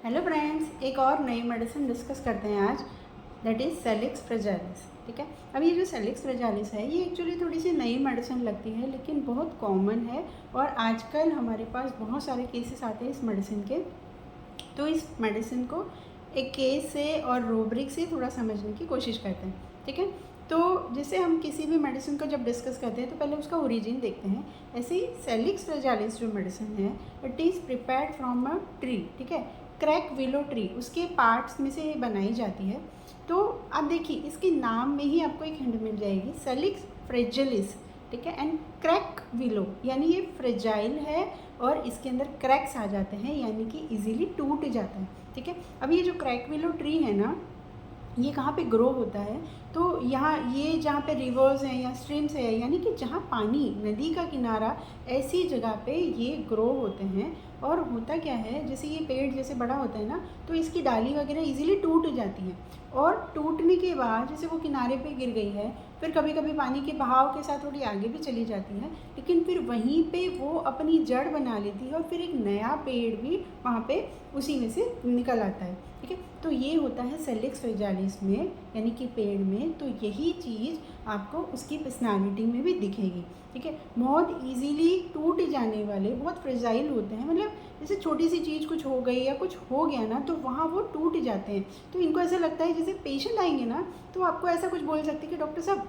Hello friends, एक और नई मेडिसिन डिस्कस करते हैं आज, दैट इज़ सेलिक्स फ्रेजाइलिस। ठीक है। अब ये जो सेलिक्स फ्रेजाइलिस है ये एक्चुअली थोड़ी सी नई मेडिसिन लगती है, लेकिन बहुत कॉमन है और आजकल हमारे पास बहुत सारे केसेस आते हैं इस मेडिसिन के। तो इस मेडिसिन को एक केस से और रूब्रिक से थोड़ा समझने की कोशिश करते हैं। ठीक है। तो जैसे हम किसी भी मेडिसिन को जब डिस्कस करते हैं तो पहले उसका ओरिजिन देखते हैं। ऐसे ही सेलिक्स फ्रेजाइलिस जो मेडिसिन है it is prepared from a tree. ठीक है। क्रैक विलो ट्री उसके पार्ट्स में से बनाई जाती है। तो आप देखिए इसके नाम में ही आपको एक हिंट मिल जाएगी, सेलिक्स फ्रेजिलिस। ठीक है। एंड क्रैक विलो यानी ये फ्रेजाइल है और इसके अंदर क्रैक्स आ जाते हैं, यानी कि इजीली टूट जाता है। ठीक है। अब ये जो क्रैक विलो ट्री है ना, ये कहाँ पे ग्रो होता है? तो यहाँ ये जहाँ पे रिवर्स हैं या स्ट्रीम्स है, यानी कि जहाँ पानी, नदी का किनारा, ऐसी जगह पे ये ग्रो होते हैं। और होता क्या है, जैसे ये पेड़ जैसे बड़ा होता है ना, तो इसकी डाली वगैरह इजीली टूट जाती है और टूटने के बाद जैसे वो किनारे पे गिर गई है, फिर कभी कभी पानी के बहाव के साथ थोड़ी आगे भी चली जाती है, लेकिन फिर वहीं पे वो अपनी जड़ बना लेती है और फिर एक नया पेड़ भी वहाँ पे उसी में से निकल आता है। ठीक है। तो ये होता है सेलिक्स फ्रेजाइलिस में, यानी कि पेड़ में। तो यही चीज़ आपको उसकी पर्सनालिटी में भी दिखेगी। ठीक है। बहुत इजीली टूट जाने वाले, बहुत फ्रेजाइल होते हैं, मतलब जैसे छोटी सी चीज़ कुछ हो गई या कुछ हो गया ना तो वहाँ वो टूट जाते हैं। तो इनको ऐसा लगता है जैसे पेशेंट आएंगे ना तो आपको ऐसा कुछ बोल सकते हैं कि डॉक्टर साहब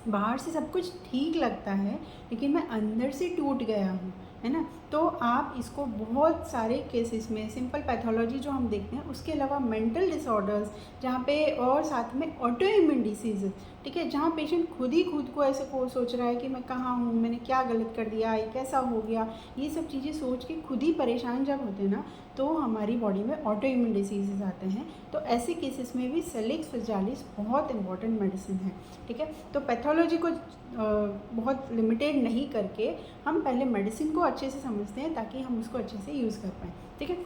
बाहर से सब कुछ ठीक लगता है लेकिन मैं अंदर से टूट गया हूँ, है ना। तो आप इसको बहुत सारे केसेस में, सिंपल पैथोलॉजी जो हम देखते हैं उसके अलावा मेंटल डिसऑर्डर्स जहाँ पे, और साथ में ऑटो इम्यून डिसीज़, ठीक है, जहाँ पेशेंट खुद ही खुद को ऐसे को सोच रहा है कि मैं कहाँ हूँ, मैंने क्या गलत कर दिया, ये कैसा हो गया, ये सब चीज़ें सोच के खुद ही परेशान जब होते हैं ना तो हमारी बॉडी में ऑटो इम्यून डिसीज़ आते हैं। तो ऐसे केसेस में भी सेलिक्स फ्रेजाइलिस बहुत इंपॉर्टेंट मेडिसिन है। ठीक है। तो पैथोलॉजी को बहुत लिमिटेड नहीं करके हम पहले मेडिसिन को अच्छे से समझते हैं ताकि हम उसको अच्छे से यूज़ कर पाएँ। ठीक है।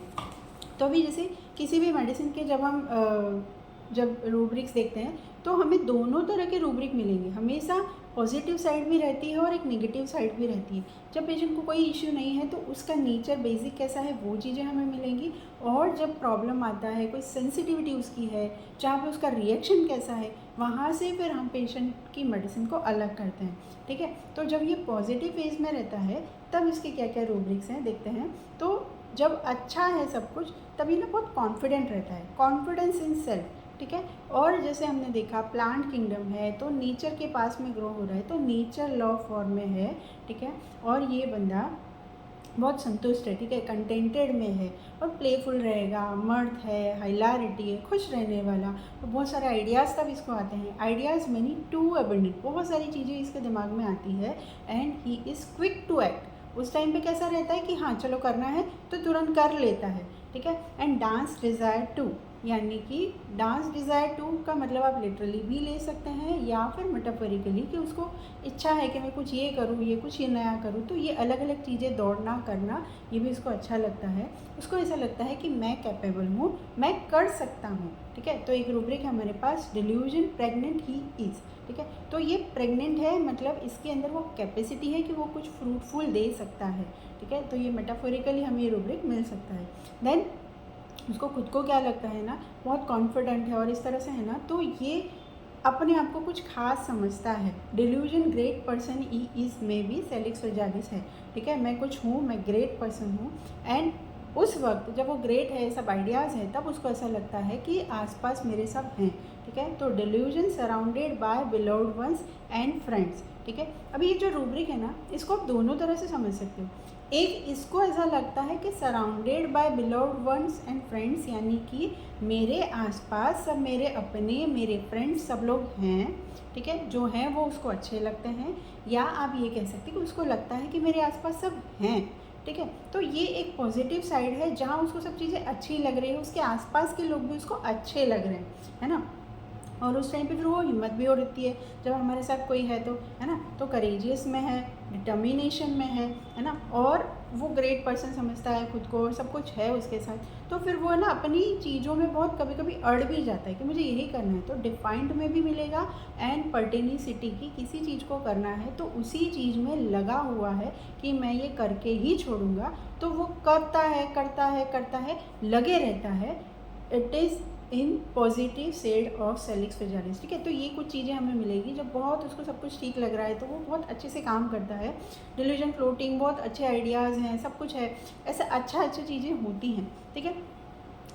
तो अभी जैसे किसी भी मेडिसिन के जब हम जब रूब्रिक्स देखते हैं तो हमें दोनों तरह के रूब्रिक मिलेंगे। हमेशा पॉजिटिव साइड भी रहती है और एक नेगेटिव साइड भी रहती है। जब पेशेंट को कोई इश्यू नहीं है तो उसका नेचर बेसिक कैसा है वो चीज़ें हमें मिलेंगी, और जब प्रॉब्लम आता है, कोई सेंसिटिविटी उसकी है, जहाँ पे उसका रिएक्शन कैसा है, वहाँ से फिर हम पेशेंट की मेडिसिन को अलग करते हैं। ठीक है। तो जब ये पॉजिटिव फेज में रहता है तब इसके क्या क्या रूब्रिक्स हैं देखते हैं। तो जब अच्छा है सब कुछ तभी ना बहुत कॉन्फिडेंट रहता है, कॉन्फिडेंस इन सेल्फ। ठीक है। और जैसे हमने देखा प्लांट किंगडम है तो नेचर के पास में ग्रो हो रहा है तो नेचर लव फॉर्म में है। ठीक है। और ये बंदा बहुत संतुष्ट है, ठीक है, कंटेंटेड में है और प्लेफुल रहेगा, मर्द है, हाइलारिटी है, खुश रहने वाला। तो बहुत सारे आइडियाज़ तब इसको आते हैं, आइडियाज़ मनी टू अबंडेंट, बहुत सारी चीज़ें इसके दिमाग में आती है। And he is quick to act, उस टाइम पे कैसा रहता है कि हाँ चलो करना है तो तुरंत कर लेता है। ठीक है। एंड डांस डिज़ायर टू, यानी कि डांस डिज़ायर टू का मतलब आप लिटरली भी ले सकते हैं या फिर मेटाफोरिकली, कि उसको इच्छा है कि मैं कुछ ये करूँ, ये कुछ ये नया करूँ। तो ये अलग अलग चीज़ें दौड़ना करना ये भी उसको अच्छा लगता है। उसको ऐसा लगता है कि मैं कैपेबल हूँ, मैं कर सकता हूँ। ठीक है। तो एक रूब्रिक है हमारे पास, डिल्यूजन प्रेग्नेंट ही इज़। ठीक है। तो ये प्रेग्नेंट है मतलब इसके अंदर वो कैपेसिटी है कि वो कुछ फ्रूटफुल दे सकता है। ठीक है। तो ये मेटाफोरिकली हमें ये रूब्रिक मिल सकता है। देन उसको खुद को क्या लगता है ना, बहुत कॉन्फिडेंट है और इस तरह से है ना, तो ये अपने आप को कुछ खास समझता है। Delusion great person E is में भी सेलिक्स फ्रेजाइलिस है। ठीक है। मैं कुछ हूँ, मैं ग्रेट पर्सन हूँ। एंड उस वक्त जब वो ग्रेट है, सब आइडियाज़ हैं, तब उसको ऐसा लगता है कि आसपास मेरे सब हैं। ठीक है। तो delusion surrounded by beloved ones and friends. ठीक है। अभी ये जो रूब्रिक है ना इसको आप दोनों तरह से समझ सकते हो। एक, इसको ऐसा लगता है कि surrounded by beloved ones and friends, यानी कि मेरे आसपास सब मेरे अपने, मेरे फ्रेंड्स सब लोग हैं। ठीक है। जो हैं वो उसको अच्छे लगते हैं, या आप ये कह सकते हैं कि उसको लगता है कि मेरे आसपास सब हैं। ठीक है। तो ये एक पॉजिटिव साइड है जहाँ उसको सब चीज़ें अच्छी लग रही है, उसके आसपास के लोग भी उसको अच्छे लग रहे हैं, है ना। और उस टाइम पे फिर वो हिम्मत भी हो रहती है जब हमारे साथ कोई है तो, है ना। तो करेजियस में है, डिटर्मिनेशन में है ना, और वो ग्रेट पर्सन समझता है खुद को, सब कुछ है उसके साथ, तो फिर वो ना अपनी चीज़ों में बहुत कभी कभी अड़ भी जाता है कि मुझे यही करना है। तो डिफाइंड में भी मिलेगा एंड पर्टेनिसिटी की किसी चीज़ को करना है तो उसी चीज़ में लगा हुआ है कि मैं ये करके ही छोड़ूंगा, तो वो करता है करता है करता है, लगे रहता है। It is in positive shade of salix fragilis. ठीक है, तो ये कुछ चीज़ें हमें मिलेगी जब बहुत उसको सब कुछ ठीक लग रहा है तो वो बहुत अच्छे से काम करता है। डिल्यूजन फ्लोटिंग, बहुत अच्छे आइडियाज़ हैं, सब कुछ है, ऐसे अच्छा चीज़ें होती हैं। ठीक है,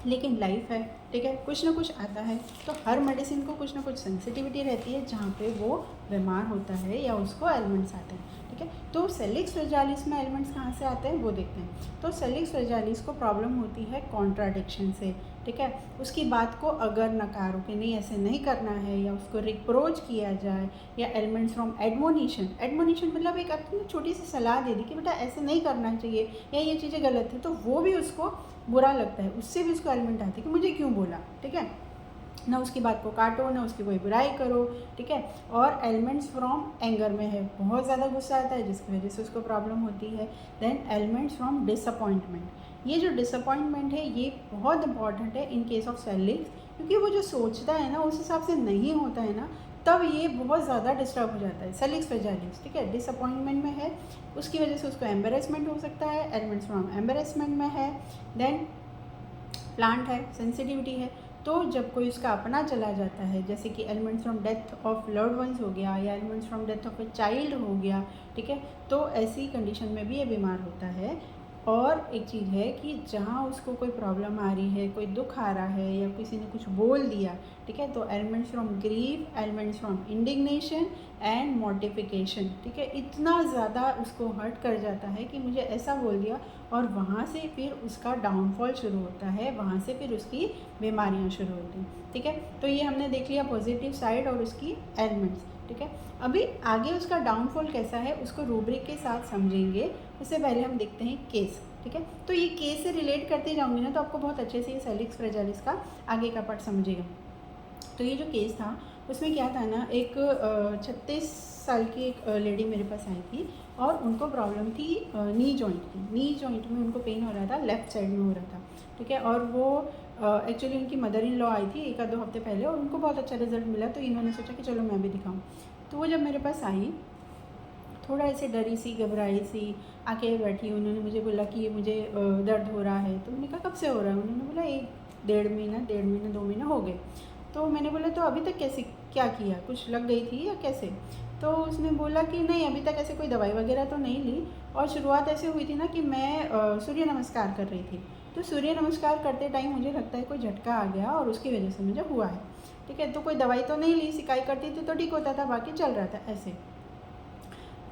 लेकिन लाइफ है, ठीक है, कुछ ना कुछ आता है, तो हर मेडिसिन को कुछ ना कुछ सेंसिटिविटी रहती है जहाँ पे वो बीमार होता है या उसको एलिमेंट्स आते हैं। ठीक है, तो सेलिक्स फ्रेजाइलिस में एलिमेंट्स कहाँ से आते हैं वो देखते हैं। तो सेलिक्स फ्रेजाइलिस को प्रॉब्लम होती है कॉन्ट्राडिक्शन से। ठीक है, उसकी बात को अगर नकारो कि नहीं ऐसे नहीं करना है, या उसको रिप्रोच किया जाए, या एलिमेंट्स फ्रॉम एडमोनिशन। एडमोनिशन मतलब एक अपनी छोटी सी सलाह दे दी कि बेटा ऐसे नहीं करना चाहिए या ये चीज़ें गलत है, तो वो भी उसको बुरा लगता है, उससे भी उसको एलिमेंट आती है कि मुझे क्यों बोला। ठीक है, ना उसकी बात को काटो, ना उसकी कोई बुराई करो। ठीक है, और एलिमेंट्स फ्रॉम एंगर में है, बहुत ज़्यादा गुस्सा आता है जिसकी वजह से उसको प्रॉब्लम होती है। देन एलिमेंट्स फ्रॉम डिसअपॉइंटमेंट, ये जो डिसअपॉइंटमेंट है ये बहुत इंपॉर्टेंट है इन केस ऑफ सेलिक्स, क्योंकि वो जो सोचता है ना उस हिसाब से नहीं होता है ना, तब ये बहुत ज़्यादा डिस्टर्ब हो जाता है सेलिक्स फ्रेजाइलिस। ठीक है, डिसअपॉइंटमेंट में है, उसकी वजह से उसको एम्बेरसमेंट हो सकता है, एलिमेंट्स फ्रॉम एम्बेरसमेंट में है। देन प्लांट है, सेंसिटिविटी है, तो जब कोई उसका अपना चला जाता है, जैसे कि elements from death of loved ones हो गया, या elements from death of a child हो गया, ठीक है, तो ऐसी कंडीशन में भी ये बीमार होता है। और एक चीज़ है कि जहाँ उसको कोई प्रॉब्लम आ रही है, कोई दुख आ रहा है, या किसी ने कुछ बोल दिया, ठीक है, तो elements from grief, elements from indignation and mortification, ठीक है, इतना ज़्यादा उसको हर्ट कर जाता है कि मुझे ऐसा बोल दिया, और वहाँ से फिर उसका डाउनफॉल शुरू होता है, वहाँ से फिर उसकी बीमारियाँ शुरू होती हैं। ठीक है, तो ये हमने देख लिया पॉजिटिव साइड और उसकी एलिमेंट्स। ठीक है, अभी आगे उसका डाउनफॉल कैसा है उसको रूब्रिक के साथ समझेंगे, उससे पहले हम देखते हैं केस। ठीक है, तो ये केस से रिलेट करते जाऊंगी ना तो आपको बहुत अच्छे से ये सेलिक्स फ्रेजाइलिस का आगे का पार्ट समझेगा। तो ये जो केस था उसमें क्या था ना, एक 36 साल की एक लेडी मेरे पास आई थी, और उनको प्रॉब्लम थी नी जॉइंट की। नी जॉइंट में उनको पेन हो रहा था, लेफ़्ट साइड में हो रहा था। ठीक है, और वो एक्चुअली उनकी मदर इन लॉ आई थी 1-2 हफ्ते पहले, और उनको बहुत अच्छा रिजल्ट मिला, तो इन्होंने सोचा कि चलो मैं भी दिखाऊं। तो वो जब मेरे पास आई, थोड़ा ऐसे डरी सी, घबराई सी आके बैठी, उन्होंने मुझे बोला कि मुझे दर्द हो रहा है। तो मैंने कहा कब से हो रहा है? उन्होंने बोला 1-1.5 महीना, 2 महीना हो गए। तो मैंने बोला तो अभी तक कैसे, क्या किया, कुछ लग गई थी या कैसे? तो उसने बोला कि नहीं, अभी तक ऐसे कोई दवाई वगैरह तो नहीं ली, और शुरुआत ऐसे हुई थी ना कि मैं सूर्य नमस्कार कर रही थी, तो सूर्य नमस्कार करते टाइम मुझे लगता है कोई झटका आ गया और उसकी वजह से मुझे हुआ है। ठीक है, तो कोई दवाई तो नहीं ली, सिकाई करती थी तो ठीक होता था, बाकी चल रहा था ऐसे।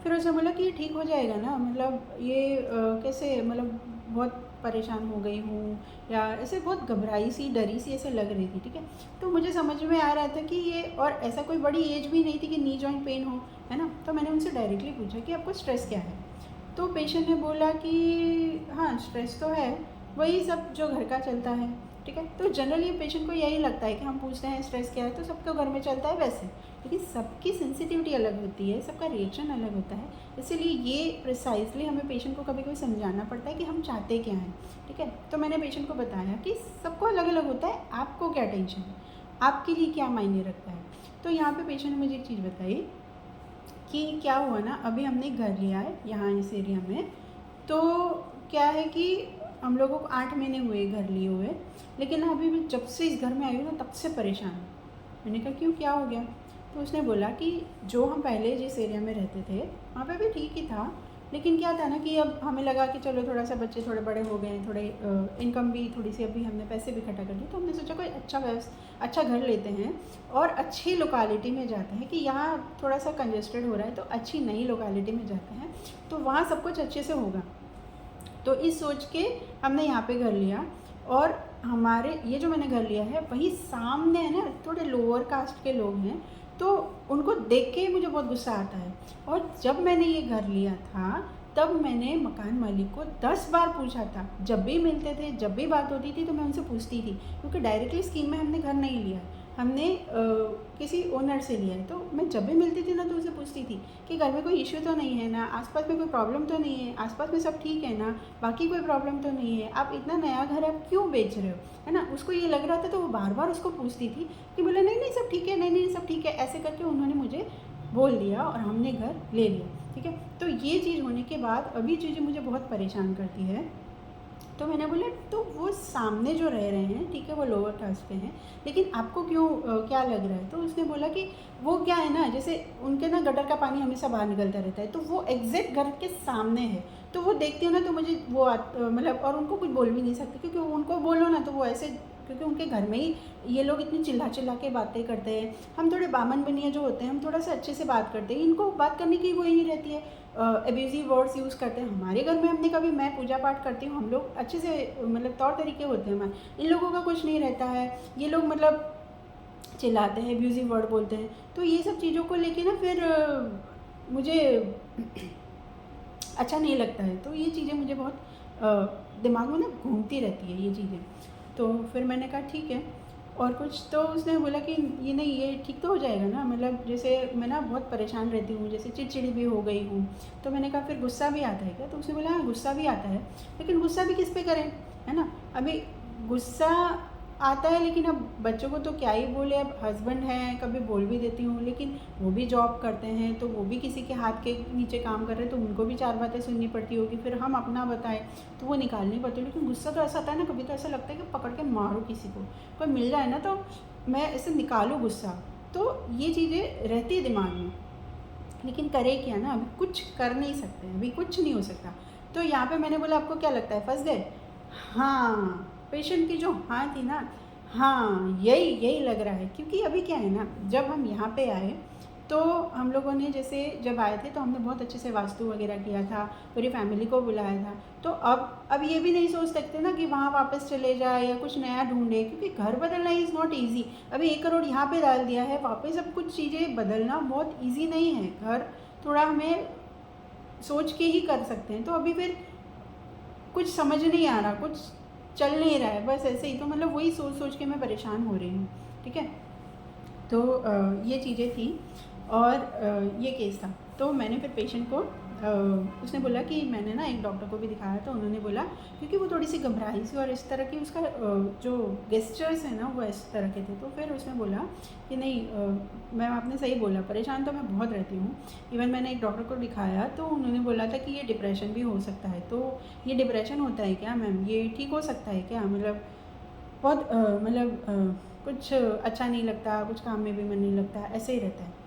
फिर उसने बोला कि ये ठीक हो जाएगा ना, मतलब ये कैसे, मतलब बहुत परेशान हो गई हूँ, या ऐसे बहुत घबराई सी, डरी सी ऐसे लग रही थी। ठीक है, तो मुझे समझ में आ रहा था कि ये, और ऐसा कोई बड़ी एज भी नहीं थी कि नी जॉइंट पेन हो, है ना। तो मैंने उनसे डायरेक्टली पूछा कि आपको स्ट्रेस क्या है? तो पेशेंट ने बोला कि हाँ स्ट्रेस तो है, वही सब जो घर का चलता है। ठीक है, तो जनरली पेशेंट को यही लगता है कि हम पूछते हैं स्ट्रेस क्या है, तो सबके घर में चलता है वैसे, लेकिन सबकी सेंसिटिविटी अलग होती है, सबका रिएक्शन अलग होता है, इसीलिए ये प्रिसाइजली हमें पेशेंट को कभी कभी समझाना पड़ता है कि हम चाहते क्या हैं। ठीक है, तो मैंने पेशेंट को बताया कि सबको अलग अलग होता है, आपको क्या टेंशन है, आपके लिए क्या मायने रखता है। तो यहाँ पे पेशेंट ने मुझे एक चीज़ बताई कि क्या हुआ ना, अभी हमने घर लिया है यहाँ इस एरिया में, तो क्या है कि हम लोगों को 8 महीने हुए घर लिए हुए, लेकिन अभी मैं जब से इस घर में आई हूँ ना तब से परेशान हूँ। मैंने कहा क्यों, क्या हो गया? तो उसने बोला कि जो हम पहले जिस एरिया में रहते थे वहाँ पे भी ठीक ही था, लेकिन क्या था ना कि अब हमें लगा कि चलो थोड़ा सा बच्चे थोड़े बड़े हो गए, थोड़े इनकम भी थोड़ी सी, अभी हमने पैसे भी इकट्ठा कर लिए, तो हमने सोचा कोई अच्छा घर लेते हैं और अच्छी लोकेलिटी में जाते हैं, कि यहाँ थोड़ा सा कंजेस्टेड हो रहा है तो अच्छी नई लोकेलिटी में जाते हैं, तो वहाँ सब कुछ अच्छे से होगा। तो इस सोच के हमने यहाँ पे घर लिया, और हमारे ये जो मैंने घर लिया है वही सामने है ना, थोड़े लोअर कास्ट के लोग हैं, तो उनको देख के मुझे बहुत गुस्सा आता है। और जब मैंने ये घर लिया था तब मैंने मकान मालिक को 10 बार पूछा था, जब भी मिलते थे, जब भी बात होती थी तो मैं उनसे पूछती थी, क्योंकि डायरेक्टली स्कीम में हमने घर नहीं लिया है। हमने किसी ओनर से लिया है। तो मैं जब भी मिलती थी ना तो उसे पूछती थी कि घर में कोई इश्यू तो नहीं है ना, आसपास में कोई प्रॉब्लम तो नहीं है, आसपास में सब ठीक है ना, बाकी कोई प्रॉब्लम तो नहीं है, आप इतना नया घर आप क्यों बेच रहे हो, है ना। उसको ये लग रहा था तो वो बार बार उसको पूछती थी कि बोला नहीं नहीं सब ठीक है, नहीं नहीं सब ठीक है, ऐसे करके उन्होंने मुझे बोल दिया और हमने घर ले लिया, ठीक है। तो ये चीज़ होने के बाद अभी चीज़ें मुझे बहुत परेशान करती है। तो मैंने बोला तो वो सामने जो रह रहे हैं, ठीक है, वो लोअर कास्ट पे हैं, लेकिन आपको क्यों क्या लग रहा है। तो उसने बोला कि वो क्या है ना, जैसे उनके ना गटर का पानी हमेशा बाहर निकलता रहता है, तो वो एग्जैक्ट घर के सामने है, तो वो देखती हो ना तो मुझे वो मतलब, और उनको कुछ बोल भी नहीं सकते क्योंकि उनको बोलो ना तो वो ऐसे, क्योंकि उनके घर में ही ये लोग इतनी चिल्ला चिल्ला के बातें करते हैं। हम थोड़े बामन बनिया जो होते हैं, हम थोड़ा सा अच्छे से बात करते हैं, इनको बात करने की वो ही नहीं रहती है, एब्यूजिव वर्ड्स यूज़ करते हैं। हमारे घर में हमने कभी, मैं पूजा पाठ करती हूँ, हम लोग अच्छे से मतलब तौर तरीके होते हैं हमारे, इन लोगों का कुछ नहीं रहता है, ये लोग मतलब चिल्लाते हैं, एब्यूजिव वर्ड बोलते हैं। तो ये सब चीज़ों को लेके ना फिर मुझे अच्छा नहीं लगता है। तो ये चीज़ें मुझे बहुत दिमाग में ना घूमती रहती है ये चीज़ें। तो फिर मैंने कहा ठीक है और कुछ, तो उसने बोला कि ये नहीं, ये ठीक तो हो जाएगा ना, मतलब जैसे मैं ना बहुत परेशान रहती हूँ, जैसे चिड़चिड़ी भी हो गई हूँ। तो मैंने कहा फिर गुस्सा भी आता है क्या। तो उसने बोला हाँ गुस्सा भी आता है, लेकिन गुस्सा भी किस पे करें, है ना। अभी गुस्सा आता है लेकिन अब बच्चों को तो क्या ही बोले, अब हस्बैंड हैं, कभी बोल भी देती हूँ, लेकिन वो भी जॉब करते हैं, तो वो भी किसी के हाथ के नीचे काम कर रहे हैं, तो उनको भी चार बातें सुननी पड़ती होगी, फिर हम अपना बताएं तो वो निकाल नहीं पाते। लेकिन गुस्सा तो ऐसा आता है ना, कभी तो ऐसा लगता है कि पकड़ के मारो किसी को, कोई मिल जाए ना तो मैं ऐसे निकालूँ गुस्सा। तो ये चीज़ें रहती है दिमाग में, लेकिन करे क्या ना, अभी कुछ कर नहीं सकते, अभी कुछ नहीं हो सकता। तो यहाँ पे मैंने बोला आपको क्या लगता है फंस गए। हाँ, पेशेंट की जो हाँ थी ना, हाँ यही यही लग रहा है। क्योंकि अभी क्या है ना, जब हम यहाँ पे आए तो हम लोगों ने, जैसे जब आए थे तो हमने बहुत अच्छे से वास्तु वगैरह किया था, पूरी फैमिली को बुलाया था। तो अब ये भी नहीं सोच सकते ना कि वहाँ वापस चले जाए या कुछ नया ढूंढे, क्योंकि घर बदलना इज़ नॉट ईजी। अभी 1 करोड़ यहाँ पे डाल दिया है, वापस अब कुछ चीज़ें बदलना बहुत ईजी नहीं है। घर थोड़ा हमें सोच के ही कर सकते हैं। तो अभी फिर कुछ समझ नहीं आ रहा, कुछ चल नहीं रहा है, बस ऐसे ही। तो मतलब वही सोच सोच के मैं परेशान हो रही हूँ, ठीक है। तो ये चीज़ें थी और ये केस था। तो मैंने फिर पेशेंट को उसने बोला कि मैंने ना एक डॉक्टर को भी दिखाया, तो उन्होंने बोला, क्योंकि वो थोड़ी सी घबराई सी और इस तरह की उसका जो गेस्चर्स हैं ना वो इस तरह के थे। तो फिर उसने बोला कि नहीं मैम आपने सही बोला, परेशान तो मैं बहुत रहती हूँ। इवन मैंने एक डॉक्टर को दिखाया तो उन्होंने बोला था कि ये डिप्रेशन भी हो सकता है। तो ये डिप्रेशन होता है क्या मैम, ये ठीक हो सकता है क्या, मतलब बहुत कुछ अच्छा नहीं लगता, कुछ काम में भी मन नहीं लगता, ऐसे ही रहता है।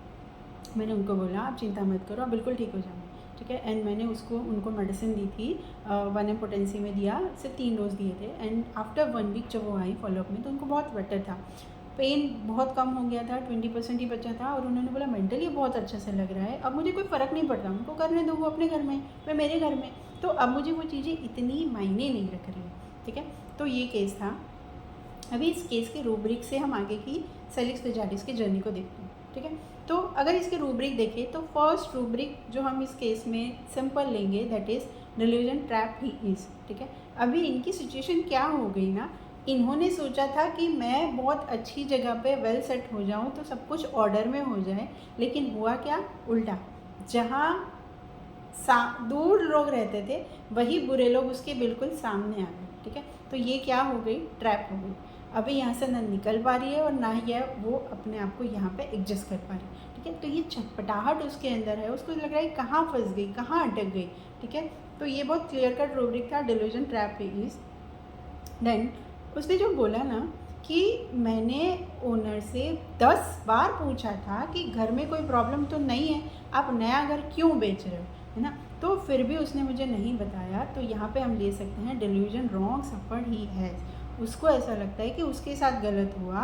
मैंने उनको बोला आप चिंता मत करो, आप बिल्कुल ठीक हो जाओगे, ठीक है। एंड मैंने उनको मेडिसिन दी थी, 1 पोटेंसी में दिया, सिर्फ 3 डोज दिए थे। एंड आफ्टर 1 वीक जब वो आई फॉलोअप में तो उनको बहुत बेटर था, पेन बहुत कम हो गया था, 20% ही बचा था। और उन्होंने बोला मेंटली बहुत अच्छे से लग रहा है, अब मुझे कोई फ़र्क नहीं पड़ता, उनको करने दो, वो अपने घर में, मैं मेरे घर में। तो अब मुझे वो चीज़ें इतनी मायने नहीं रख रही है, ठीक है। तो ये केस था। अभी इस केस के रूब्रिक से हम आगे की सेलिक्स स्पेशलिटीज की जर्नी को देखते हैं, ठीक है। तो अगर इसके रूब्रिक देखें तो फर्स्ट रूब्रिक जो हम इस केस में सिंपल लेंगे, that is delusion trap he is, ठीक है। अभी इनकी सिचुएशन क्या हो गई ना, इन्होंने सोचा था कि मैं बहुत अच्छी जगह पे वेल सेट हो जाऊं तो सब कुछ ऑर्डर में हो जाए, लेकिन हुआ क्या, उल्टा। जहाँ दूर लोग रहते थे वही बुरे लोग उसके बिल्कुल सामने आ गए, ठीक है। तो ये क्या हो गई, ट्रैप हो गई। अभी यहाँ से ना निकल पा रही है और ना ही वो अपने आप को यहाँ पे एडजस्ट कर पा रही है, ठीक है। तो ये छटपटाहट उसके अंदर है, उसको लग रहा है कहाँ फंस गई, कहाँ अटक गई, ठीक है। तो ये बहुत क्लियर कट रूब्रिक था, डिल्यूजन ट्रैप इज। देन उसने जो बोला ना कि मैंने ओनर से 10 बार पूछा था कि घर में कोई प्रॉब्लम तो नहीं है, आप नया घर क्यों बेच रहे हो, है ना। तो फिर भी उसने मुझे नहीं बताया। तो यहाँ पे हम ले सकते हैं delusion wrong suffered he has. उसको ऐसा लगता है कि उसके साथ गलत हुआ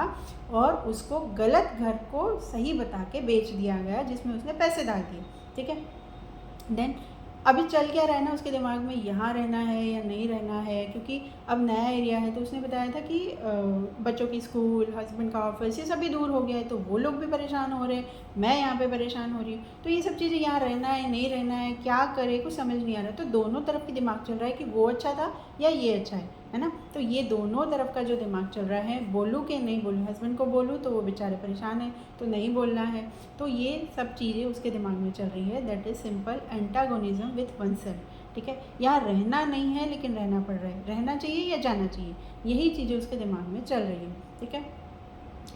और उसको गलत घर को सही बता के बेच दिया गया, जिसमें उसने पैसे डाल दिए, ठीक है। देन अभी चल क्या रहा है ना उसके दिमाग में, यहाँ रहना है या नहीं रहना है, क्योंकि अब नया एरिया है। तो उसने बताया था कि बच्चों की स्कूल, हस्बैंड का ऑफिस, ये सभी दूर हो गया है, तो वो लोग भी परेशान हो रहे हैं, मैं यहाँ पे परेशान हो रही हूँ। तो ये सब चीज़ें, यहाँ रहना है नहीं रहना है, क्या करे, कुछ समझ नहीं आ रहा। तो दोनों तरफ की दिमाग चल रहा है कि वो अच्छा था या ये अच्छा है। है ना। तो ये दोनों तरफ का जो दिमाग चल रहा है, बोलूँ कि नहीं बोलूँ, हस्बैंड को बोलूँ तो वो बेचारे परेशान है तो नहीं बोलना है, तो ये सब चीज़ें उसके दिमाग में चल रही है। That is simple antagonism with one self, ठीक है। यहाँ रहना नहीं है लेकिन रहना पड़ रहा है, रहना चाहिए या जाना चाहिए, यही चीज़ें उसके दिमाग में चल रही है, ठीक है।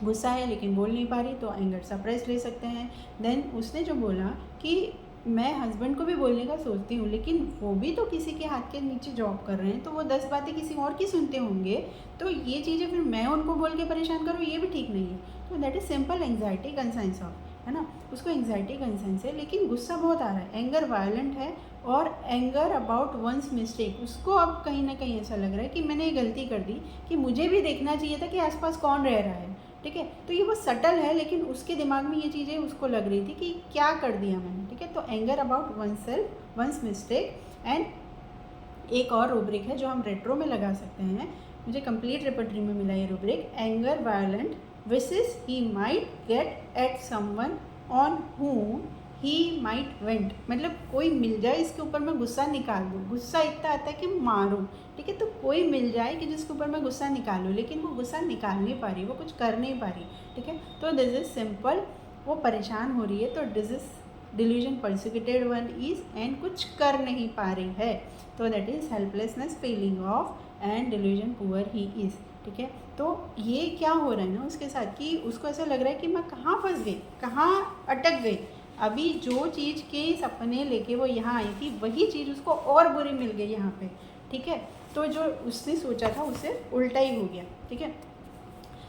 गुस्सा है लेकिन बोल नहीं पा रही, तो एंगर सप्रेस ले सकते हैं। देन उसने जो बोला कि मैं हस्बैंड को भी बोलने का सोचती हूँ लेकिन वो भी तो किसी के हाथ के नीचे जॉब कर रहे हैं, तो वो 10 बातें किसी और की सुनते होंगे, तो ये चीज़ें फिर मैं उनको बोल के परेशान करूँ, ये भी ठीक नहीं है। तो that is simple anxiety conscience of, है ना, उसको एंग्जाइटी कंसाइंस है, लेकिन गुस्सा बहुत आ रहा है, एंगर वायलेंट है, और एंगर अबाउट वंस मिस्टेक। उसको अब कहीं ना कहीं ऐसा लग रहा है कि मैंने ये गलती कर दी, कि मुझे भी देखना चाहिए था कि आसपास कौन रह रहा है, ठीक है। तो ये बहुत सटल है, लेकिन उसके दिमाग में ये चीज़ें उसको लग रही थी कि क्या कर दिया मैंने, ठीक है। तो anger about one self, one's mistake. And एक और रूब्रिक है जो हम रेट्रो में लगा सकते हैं, मुझे कंप्लीट रेपर्टरी में मिला ये rubric, anger violent wishes he might get at someone on whom he might went. मतलब कोई मिल जाए इसके ऊपर मैं गुस्सा निकाल दूँ, गुस्सा इतना आता है कि मारूँ, ठीक है। तो कोई मिल जाए कि जिसके ऊपर मैं गुस्सा निकालूँ, लेकिन वो गुस्सा निकाल नहीं पा रही, वो कुछ कर नहीं पा रही, ठीक है। तो दिस इज सिंपल, वो परेशान हो रही है, तो this is delusion persecuted one is, and कुछ कर नहीं पा रही है, तो that is helplessness feeling of, and delusion poor he is, ठीक है। तो ये क्या हो रहा है ना उसके साथ कि उसको ऐसा लग रहा है कि मैं कहाँ फंस गई, कहाँ अटक गई। अभी जो चीज़ के सपने लेके वो यहाँ आई थी, वही चीज़ उसको और बुरी मिल गई यहाँ पे, ठीक है। तो जो उसने सोचा था उससे उल्टा ही हो गया, ठीक है।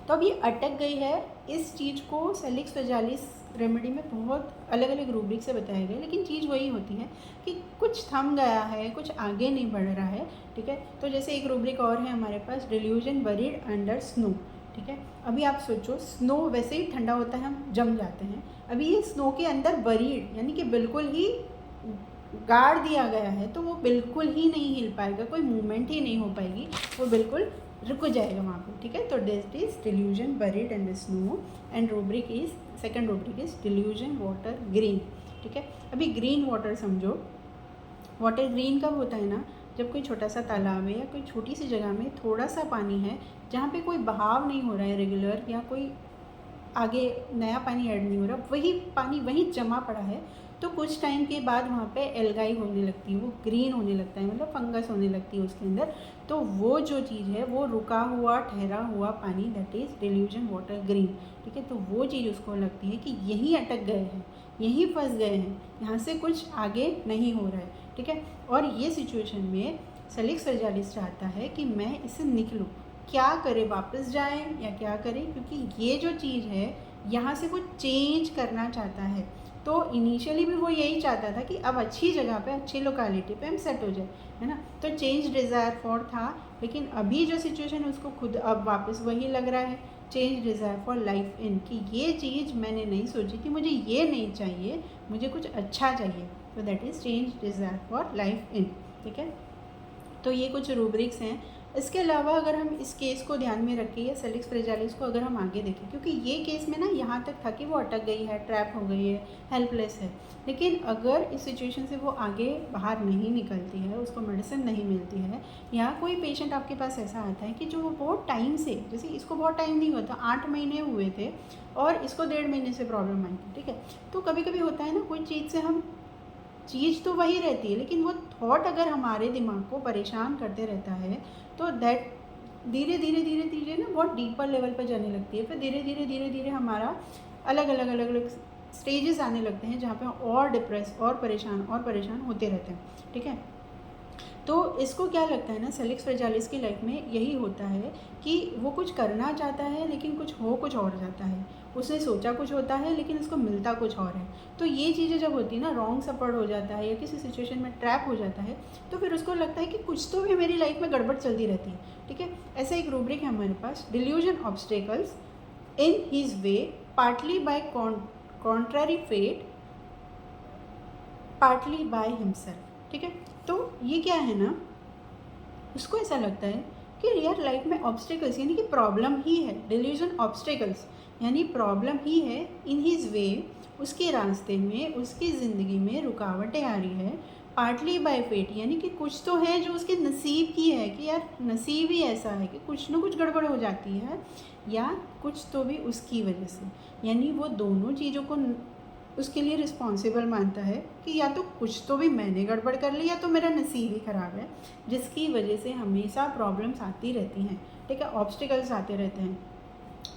तो अब ये अटक गई है, इस चीज़ को सेलिक्स फेजालिस रेमेडी में बहुत अलग अलग रूब्रिक से बताया गया, लेकिन चीज़ वही होती है कि कुछ थम गया है, कुछ आगे नहीं बढ़ रहा है, ठीक है। तो जैसे एक रूब्रिक और है हमारे पास, डिल्यूजन बरीड अंडर स्नो, ठीक है। अभी आप सोचो, स्नो वैसे ही ठंडा होता है, हम जम जाते हैं, अभी ये स्नो के अंदर बरीड यानी कि बिल्कुल ही गाड़ दिया गया है, तो वो बिल्कुल ही नहीं हिल पाएगा, कोई मूवमेंट ही नहीं हो पाएगी, वो बिल्कुल रुक जाएगा वहाँ पे, ठीक है। तो this is delusion buried under snow, and rubric is, second rubric is delusion water green, ठीक है। अभी ग्रीन वाटर समझो, वाटर ग्रीन कब होता है ना, जब कोई छोटा सा तालाब है या कोई छोटी सी जगह में थोड़ा सा पानी है, जहाँ पे कोई बहाव नहीं हो रहा है रेगुलर, या कोई आगे नया पानी ऐड नहीं हो रहा, वही पानी वहीं जमा पड़ा है, तो कुछ टाइम के बाद वहाँ पे एल्गाई होने लगती है, वो ग्रीन होने लगता है, मतलब फंगस होने लगती है उसके अंदर। तो वो जो चीज़ है, वो रुका हुआ ठहरा हुआ पानी, that is delusion water green, ठीक है। तो वो चीज़ उसको लगती है कि यहीं अटक गए हैं, यहीं फंस गए हैं, यहाँ से कुछ आगे नहीं हो रहा है, ठीक है। और ये सिचुएशन में सेलिक्स फेजालिस चाहता है कि मैं इससे निकलूँ, क्या करें, वापस जाएं या क्या करें, क्योंकि ये जो चीज़ है यहाँ से वो चेंज करना चाहता है। तो इनिशियली भी वो यही चाहता था कि अब अच्छी जगह पे, अच्छी लोकेलिटी पे हम सेट हो जाए, है ना। तो चेंज डिज़ायर फॉर था, लेकिन अभी जो सिचुएशन है उसको खुद अब वापस वही लग रहा है, change desire for life in, कि ये चीज़ मैंने नहीं सोची थी, मुझे ये नहीं चाहिए, मुझे कुछ अच्छा चाहिए, तो that is change desire for life in, ठीक है। तो ये कुछ रूब्रिक्स हैं। इसके अलावा अगर हम इस केस को ध्यान में रखें, या सेलिक्स फ्रेजालिस को अगर हम आगे देखें, क्योंकि ये केस में ना यहाँ तक था कि वो अटक गई है, ट्रैप हो गई है, हेल्पलेस है, लेकिन अगर इस सिचुएशन से वो आगे बाहर नहीं निकलती है, उसको मेडिसिन नहीं मिलती है, या कोई पेशेंट आपके पास ऐसा आता है कि जो बहुत टाइम से, जैसे इसको बहुत टाइम नहीं हुआ था, 8 महीने हुए थे और इसको 1.5 महीने से प्रॉब्लम आई थी, ठीक है। तो कभी कभी होता है ना, कोई चीज़ से हम, चीज़ तो वही रहती है, लेकिन वो थॉट अगर हमारे दिमाग को परेशान करते रहता है, तो दैट धीरे धीरे धीरे धीरे ना बहुत डीपर लेवल पर जाने लगती है, फिर धीरे धीरे हमारा अलग अलग स्टेजेस आने लगते हैं, जहाँ पे और डिप्रेस और परेशान होते रहते हैं, ठीक है। तो इसको क्या लगता है ना, सेलिक्स फ्रेजालिस की लाइफ में यही होता है कि वो कुछ करना चाहता है लेकिन कुछ और जाता है, उसने सोचा कुछ होता है लेकिन उसको मिलता कुछ और है। तो ये चीज़ें जब होती है ना, रॉन्ग सपोर्ट हो जाता है या किसी सिचुएशन में ट्रैप हो जाता है, तो फिर उसको लगता है कि कुछ तो भी मेरी लाइफ में गड़बड़ चलती रहती है, ठीक है। ऐसा एक रूब्रिक है हमारे पास, delusion obstacles in his way, partly by contrary fate, partly by himself, ठीक है। तो ये क्या है ना, उसको ऐसा लगता है कि रियल लाइफ में ऑब्स्टेकल्स यानी कि प्रॉब्लम ही है, डिल्यूजन ऑब्स्टेकल्स यानी प्रॉब्लम ही है, इन हिज वे, उसके रास्ते में, उसकी ज़िंदगी में रुकावटें आ रही है, पार्टली बाय फेट, यानी कि कुछ तो है जो उसके नसीब की है, कि यार नसीब ही ऐसा है कि कुछ ना कुछ गड़बड़ हो जाती है, या कुछ तो भी उसकी वजह से, यानी वो दोनों चीज़ों को उसके लिए रिस्पॉन्सिबल मानता है कि या तो कुछ तो भी मैंने गड़बड़ कर ली, या तो मेरा नसीब ही ख़राब है, जिसकी वजह से हमेशा प्रॉब्लम्स आती रहती हैं, ठीक है, ऑब्स्टिकल्स आते रहते हैं,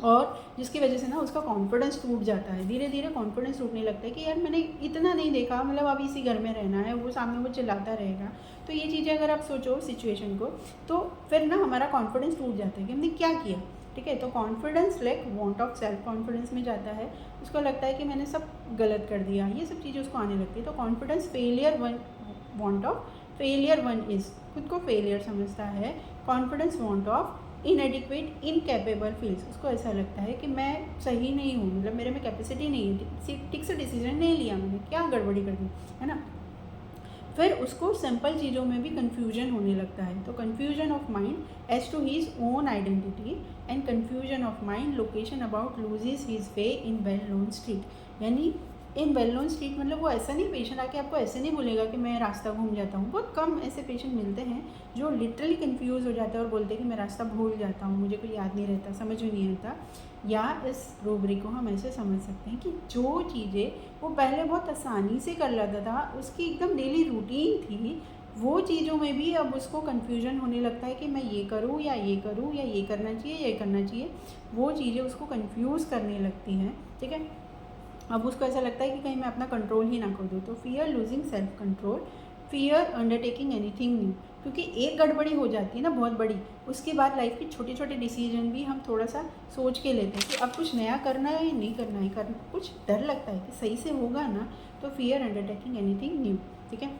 और जिसकी वजह से ना उसका कॉन्फिडेंस टूट जाता है, धीरे धीरे कॉन्फिडेंस टूटने लगता है कि यार मैंने इतना नहीं देखा, मतलब अब इसी घर में रहना है, वो सामने वो चिल्लाता रहेगा। तो ये चीज़ें अगर आप सोचो सिचुएशन को, तो फिर ना हमारा कॉन्फिडेंस टूट जाता है कि हमने क्या किया, ठीक है। तो confidence like want of self confidence में जाता है, उसको लगता है कि मैंने सब गलत कर दिया, ये सब चीज़ें उसको आने लगती है। तो confidence failure one, want of failure one is, खुद को फेलियर समझता है। Confidence want of इनएडिक्वेट incapable feels, उसको ऐसा लगता है कि मैं सही नहीं हूँ, मतलब मेरे में कैपेसिटी नहीं है, ठीक से डिसीजन नहीं लिया मैंने, क्या गड़बड़ी कर दी, है ना। फिर उसको सिंपल चीज़ों में भी कन्फ्यूजन होने लगता है। तो confusion of mind as to his own identity and confusion of mind location about loses his way in well known street, यानी इन वेल नोन स्ट्रीट मतलब वो ऐसा नहीं, पेशेंट आके आपको ऐसे नहीं बोलेगा कि मैं रास्ता घूम जाता हूँ। बहुत कम ऐसे पेशेंट मिलते हैं जो लिटरली कंफ्यूज हो जाते हैं और बोलते हैं कि मैं रास्ता भूल जाता हूँ, मुझे कोई याद नहीं रहता, समझ में नहीं आता। या इस रूब्रिक को हम ऐसे समझ सकते हैं कि जो चीज़ें वो पहले बहुत आसानी से कर लेता था, उसकी एकदम डेली रूटीन थी, वो चीज़ों में भी अब उसको कन्फ्यूजन होने लगता है कि मैं ये करूँ या ये करूँ, या ये करना चाहिए या ये करना चाहिए, वो चीज़ें उसको कन्फ्यूज़ करने लगती हैं, ठीक है। अब उसको ऐसा लगता है कि कहीं मैं अपना कंट्रोल ही ना खो दूँ। तो fear losing self control, fear undertaking anything new, क्योंकि एक गड़बड़ी हो जाती है ना बहुत बड़ी, उसके बाद लाइफ की छोटे छोटे डिसीजन भी हम थोड़ा सा सोच के लेते हैं कि अब कुछ नया करना है या नहीं करना है, करना कुछ डर लगता है कि सही से होगा ना। तो फियर अंडरटेकिंग एनीथिंग न्यू, ठीक है।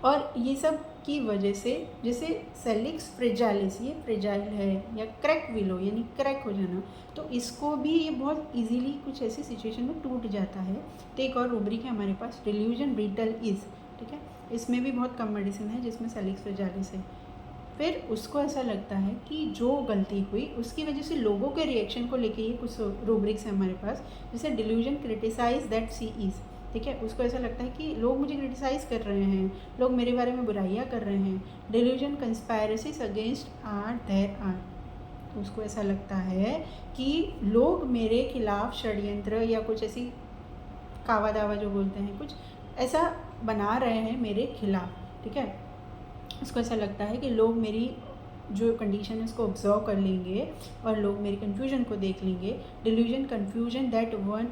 और ये सब की वजह से, जैसे सेलिक्स फ्रेजाइलिस, ये फ्रेजाइल है, या क्रैक विलो यानी क्रैक हो जाना, तो इसको भी ये बहुत इजीली कुछ ऐसी सिचुएशन में टूट जाता है। तो एक और रूब्रिक है हमारे पास, डिल्यूजन ब्रिटल इज़, ठीक है, इसमें भी बहुत कम मेडिसिन है जिसमें सेलिक्स फ्रेजाइलिस है। फिर उसको ऐसा लगता है कि जो गलती हुई उसकी वजह से लोगों के रिएक्शन को लेके ये कुछ रूब्रिक्स है हमारे पास, जैसे delusion criticise that she is, ठीक है, उसको ऐसा लगता है कि लोग मुझे क्रिटिसाइज़ कर रहे हैं, लोग मेरे बारे में बुराइयाँ कर रहे हैं। Delusion conspiracies against are there are, उसको ऐसा लगता है कि लोग मेरे खिलाफ षड्यंत्र या कुछ ऐसी कावा दावा जो बोलते हैं, कुछ ऐसा बना रहे हैं मेरे खिलाफ, ठीक है। उसको ऐसा लगता है कि लोग मेरी जो कंडीशन है उसको ऑब्जर्व कर लेंगे और लोग मेरी कन्फ्यूजन को देख लेंगे। Delusion confusion that one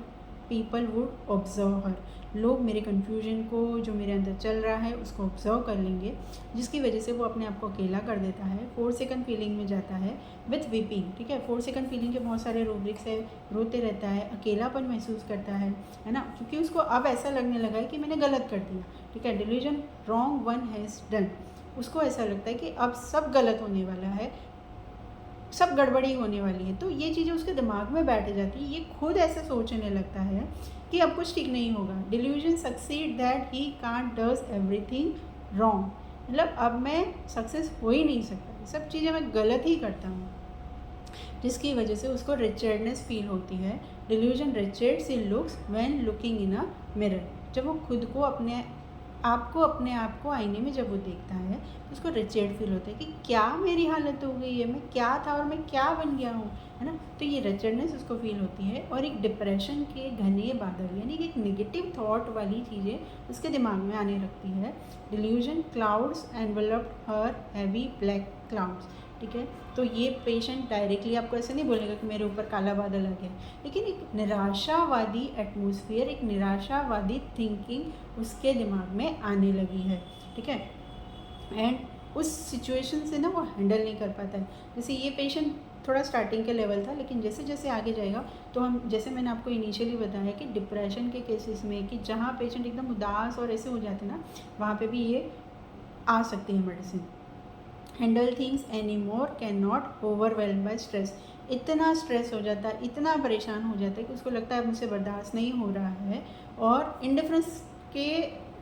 people would observe her, लोग मेरे कन्फ्यूजन को जो मेरे अंदर चल रहा है उसको ऑब्जर्व कर लेंगे, जिसकी वजह से वो अपने आप को अकेला कर देता है। 4 सेकंड फीलिंग में जाता है विथ वीपिंग, ठीक है। 4 सेकंड फीलिंग के बहुत सारे रूब्रिक्स है, रोते रहता है, अकेलापन महसूस करता है ना, क्योंकि उसको अब ऐसा लगने लगा है कि मैंने गलत कर दिया, ठीक है। Delusion wrong one has done, उसको ऐसा लगता है कि अब सब गलत होने वाला है, सब गड़बड़ी होने वाली है। तो ये चीज़ें उसके दिमाग में बैठ जाती है, ये खुद ऐसे सोचने लगता है कि अब कुछ ठीक नहीं होगा। Delusion succeed that he can't does everything wrong, मतलब अब मैं सक्सेस हो ही नहीं सकता, सब चीज़ें मैं गलत ही करता हूँ, जिसकी वजह से उसको रिचर्डनेस फील होती है। Delusion Richards in looks when looking in a mirror, जब वो खुद को अपने आप को आईने में जब वो देखता है तो उसको रिचर्ड फील होता है कि क्या मेरी हालत हो गई है, मैं क्या था और मैं क्या बन गया हूँ, है ना। तो ये रिचर्डनेस उसको फील होती है, और एक डिप्रेशन के घने बादल यानी कि एक नेगेटिव थॉट वाली चीज़ें उसके दिमाग में आने लगती है। डिल्यूजन क्लाउड्स एनवेलप्ड हर हैवी ब्लैक क्लाउड्स, ठीक है। तो ये पेशेंट डायरेक्टली आपको ऐसे नहीं बोलेगा कि मेरे ऊपर काला बादल आ गया, लेकिन एक निराशावादी एटमॉस्फेयर, एक निराशावादी थिंकिंग उसके दिमाग में आने लगी है, ठीक है। एंड उस सिचुएशन से ना वो हैंडल नहीं कर पाता है। जैसे ये पेशेंट थोड़ा स्टार्टिंग के लेवल था, लेकिन जैसे जैसे आगे जाएगा तो हम, जैसे मैंने आपको इनिशियली बताया कि डिप्रेशन के केसेस में कि जहाँ पेशेंट एकदम उदास और ऐसे हो जाते हैं ना, वहाँ पे भी ये आ सकती है medicine. Handle things any more, can not, overwhelm by stress, इतना स्ट्रेस हो जाता है, इतना परेशान हो जाता है कि उसको लगता है मुझसे बर्दाश्त नहीं हो रहा है, और इंडिफरेंस के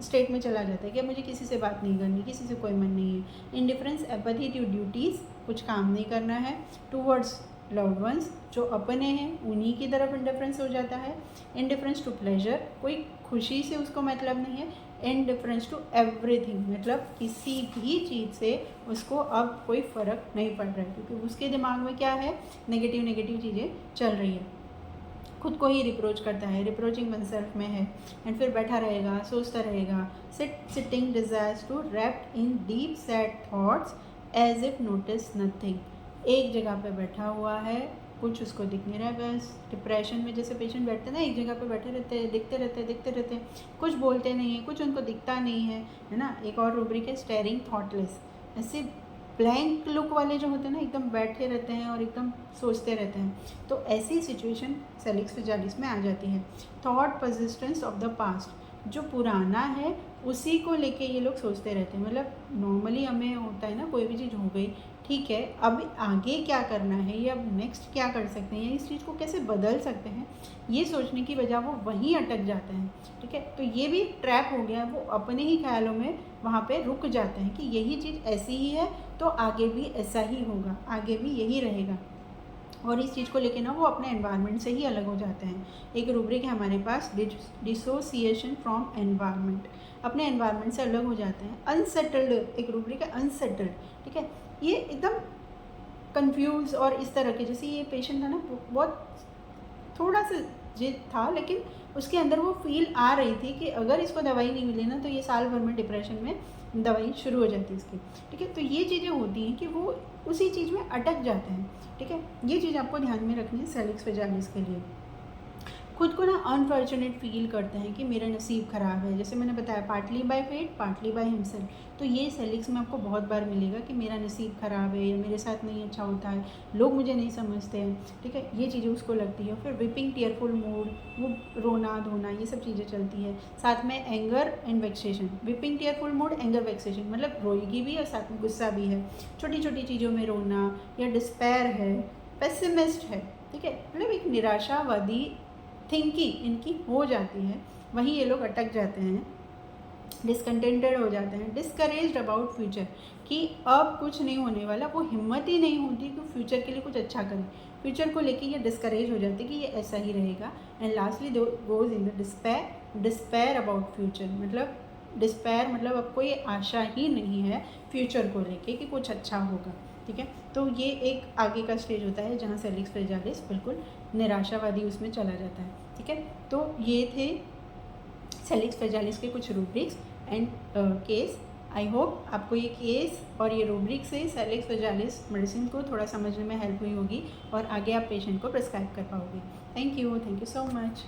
स्टेट में चला जाता है कि अब मुझे किसी से बात नहीं करनी, किसी से कोई मन नहीं है। इंडिफरेंस एपैथी टू ड्यूटीज़, कुछ काम नहीं करना है। टूवर्ड्स लव्ड वंस, जो अपने हैं उन्हीं की तरफ इंडिफरेंस हो जाता है। इंडिफरेंस टू प्लेजर, कोई खुशी से उसको मतलब नहीं है। इन डिफरेंस टू एवरीथिंग, मतलब किसी भी चीज़ से उसको अब कोई फ़र्क नहीं पड़ रहा है, क्योंकि उसके दिमाग में क्या है, नेगेटिव चीज़ें चल रही है, खुद को ही रिप्रोच करता है, रिप्रोचिंग वन सेल्फ में है, एंड फिर बैठा रहेगा, सोचता रहेगा, sitting desires to rapt in deep sad thoughts as if notice nothing. एक जगह पे बैठा हुआ है, कुछ उसको दिख नहीं रहा है, बस डिप्रेशन में जैसे पेशेंट बैठते हैं ना, एक जगह पे बैठे रहते हैं, दिखते रहते हैं, कुछ बोलते नहीं है, कुछ उनको दिखता नहीं है ना। एक और रूब्रिक है स्टेरिंग थॉटलेस, ऐसे ब्लैंक लुक वाले जो होते हैं ना, एकदम बैठे रहते हैं और एकदम सोचते रहते हैं। तो ऐसी सिचुएशन सेलिक्स फिजालिस में आ जाती है। Thought persistence of the past, जो पुराना है उसी को लेके ये लोग सोचते रहते हैं। मतलब नॉर्मली हमें होता है ना, कोई भी चीज़ हो गई, ठीक है, अब आगे क्या करना है, या अब नेक्स्ट क्या कर सकते हैं, या इस चीज़ को कैसे बदल सकते हैं, ये सोचने की बजाय वो वहीं अटक जाते हैं। ठीक है, तो ये भी ट्रैप हो गया है, वो अपने ही ख्यालों में वहाँ पे रुक जाते हैं कि यही चीज़ ऐसी ही है तो आगे भी ऐसा ही होगा, आगे भी यही रहेगा, और इस चीज़ को लेके ना वो अपने एनवायरनमेंट से ही अलग हो जाते हैं। एक रूब्रिक है हमारे पास डिसोसिएशन फ्रॉम एनवायरनमेंट, अपने एनवायरनमेंट से अलग हो जाते हैं। अनसेटल्ड, एक रूब्रिक है अनसेटल्ड, ठीक है, ये एकदम कंफ्यूज और इस तरह के, जैसे ये पेशेंट था ना, बहुत थोड़ा सा जिद था, लेकिन उसके अंदर वो फील आ रही थी कि अगर इसको दवाई नहीं मिली ना तो ये साल भर में डिप्रेशन में दवाई शुरू हो जाती है इसकी। ठीक है, तो ये चीज़ें होती हैं कि वो उसी चीज़ में अटक जाते हैं। ठीक है, ये चीज़ आपको ध्यान में रखनी है सेलिक्स फिजालिस के लिए। खुद को ना अनफॉर्चुनेट फील करते हैं कि मेरा नसीब ख़राब है, जैसे मैंने बताया partly by fate, partly by himself. तो ये सेलिक्स में आपको बहुत बार मिलेगा कि मेरा नसीब ख़राब है, या मेरे साथ नहीं अच्छा होता है, लोग मुझे नहीं समझते हैं। ठीक है, ये चीज़ें उसको लगती है। फिर विपिंग टीयरफुल मूड, वो रोना धोना, ये सब चीज़ें चलती है। साथ में anger and vexation, weeping tearful mood, anger vexation, मतलब रोएगी भी और साथ में गुस्सा भी है, छोटी छोटी चीज़ों में रोना, या डिस्पेयर है, पेसिमिस्ट है। ठीक है, मतलब एक निराशावादी थिंकिंग इनकी हो जाती है, वहीं ये लोग अटक जाते हैं, डिसकंटेंटेड हो जाते हैं, डिस्करेज्ड अबाउट फ्यूचर, कि अब कुछ नहीं होने वाला, वो हिम्मत ही नहीं होती कि फ्यूचर के लिए कुछ अच्छा करें, फ्यूचर को लेके ये डिस्करेज हो जाते कि ये ऐसा ही रहेगा। And lastly goes in the despair about future, मतलब डिस्पेयर मतलब अब कोई आशा ही नहीं है फ्यूचर को लेके कि कुछ अच्छा होगा। ठीक है, तो ये एक आगे का स्टेज होता है जहाँ सेलिक्स फिजालिस बिल्कुल निराशावादी उसमें चला जाता है। ठीक है, तो ये थे सेलिक्स फिजालिस के कुछ rubrics and case. I hope आपको ये केस और ये रूब्रिक से सेलिक्स फिजालिस मेडिसिन को थोड़ा समझने में हेल्प हुई होगी, और आगे आप पेशेंट को प्रिस्क्राइब कर पाओगे। Thank you so much.